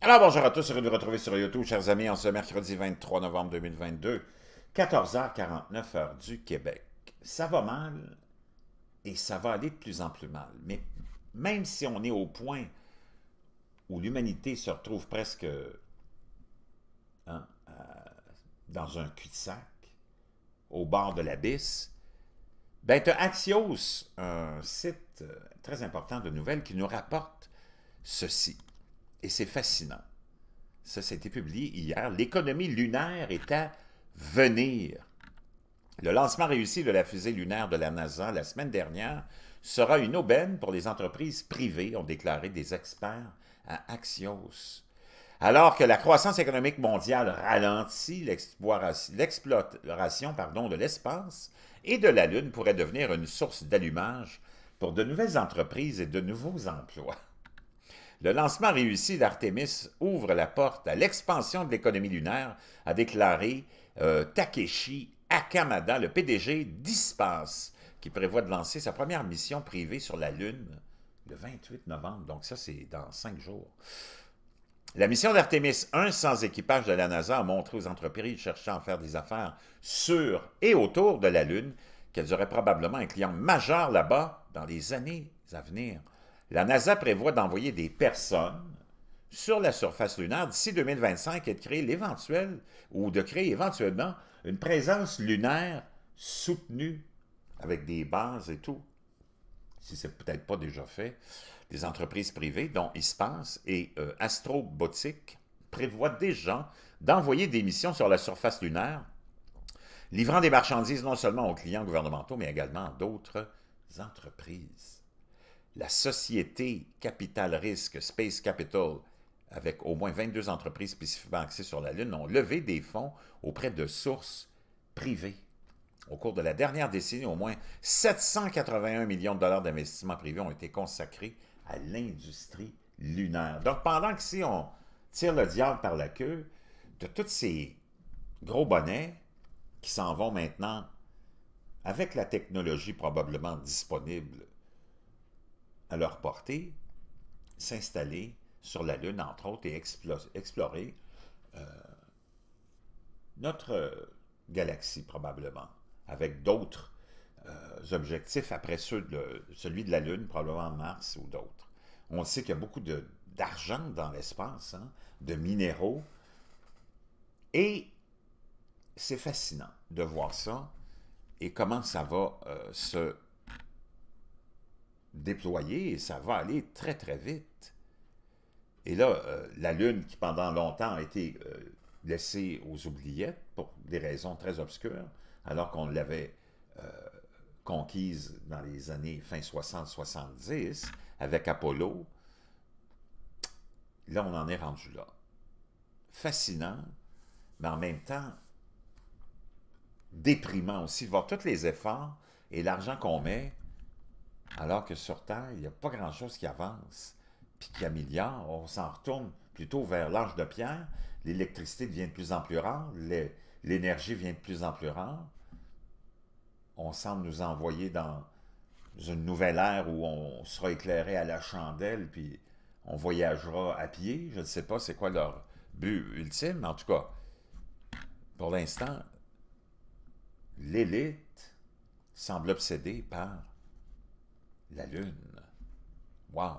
Alors bonjour à tous, heureux de vous retrouver sur YouTube, chers amis, en ce mercredi 23 novembre 2022, 14h49 heure du Québec. Ça va mal et ça va aller de plus en plus mal. Mais même si on est au point où l'humanité se retrouve presque hein, dans un cul-de-sac, au bord de l'abysse, ben tu as Axios, un site très important de nouvelles qui nous rapporte ceci. Et c'est fascinant. Ça a été publié hier. L'économie lunaire est à venir. Le lancement réussi de la fusée lunaire de la NASA la semaine dernière sera une aubaine pour les entreprises privées, ont déclaré des experts à Axios. Alors que la croissance économique mondiale ralentit, l'exploration de l'espace et de la Lune pourrait devenir une source d'allumage pour de nouvelles entreprises et de nouveaux emplois. Le lancement réussi d'Artemis ouvre la porte à l'expansion de l'économie lunaire, a déclaré Takeshi Akamada, le PDG d'Espace, qui prévoit de lancer sa première mission privée sur la Lune le 28 novembre. Donc ça, c'est dans 5 jours. La mission d'Artemis 1 sans équipage de la NASA a montré aux entreprises cherchant à faire des affaires sur et autour de la Lune qu'elles auraient probablement un client majeur là-bas dans les années à venir. La NASA prévoit d'envoyer des personnes sur la surface lunaire d'ici 2025 et de créer éventuellement une présence lunaire soutenue avec des bases et tout, si c'est peut-être pas déjà fait. Des entreprises privées, dont Espace et Astrobotic, prévoient déjà d'envoyer des missions sur la surface lunaire, livrant des marchandises non seulement aux clients gouvernementaux, mais également à d'autres entreprises. La société Capital Risk Space Capital, avec au moins 22 entreprises spécifiquement axées sur la Lune, ont levé des fonds auprès de sources privées. Au cours de la dernière décennie, au moins 781 millions de dollars d'investissements privés ont été consacrés à l'industrie lunaire. Donc, pendant que si on tire le diable par la queue, de tous ces gros bonnets qui s'en vont maintenant, avec la technologie probablement disponible à leur portée, s'installer sur la Lune, entre autres, et explorer notre galaxie, probablement, avec d'autres objectifs après celui de la Lune, probablement Mars ou d'autres. On sait qu'il y a beaucoup d'argent dans l'espace, hein, de minéraux, et c'est fascinant de voir ça et comment ça va se déployer et ça va aller très très vite. Et là, la Lune, qui pendant longtemps a été laissée aux oubliettes pour des raisons très obscures, alors qu'on l'avait conquise dans les années fin 60-70 avec Apollo, là, on en est rendu là. Fascinant, mais en même temps déprimant aussi de voir tous les efforts et l'argent qu'on met, alors que sur Terre, il n'y a pas grand-chose qui avance, puis qui améliore. On s'en retourne plutôt vers l'âge de pierre. L'électricité devient de plus en plus rare, l'énergie vient de plus en plus rare. On semble nous envoyer dans une nouvelle ère où on sera éclairé à la chandelle, puis on voyagera à pied. Je ne sais pas c'est quoi leur but ultime, mais en tout cas, pour l'instant, l'élite semble obsédée par la Lune. Wow!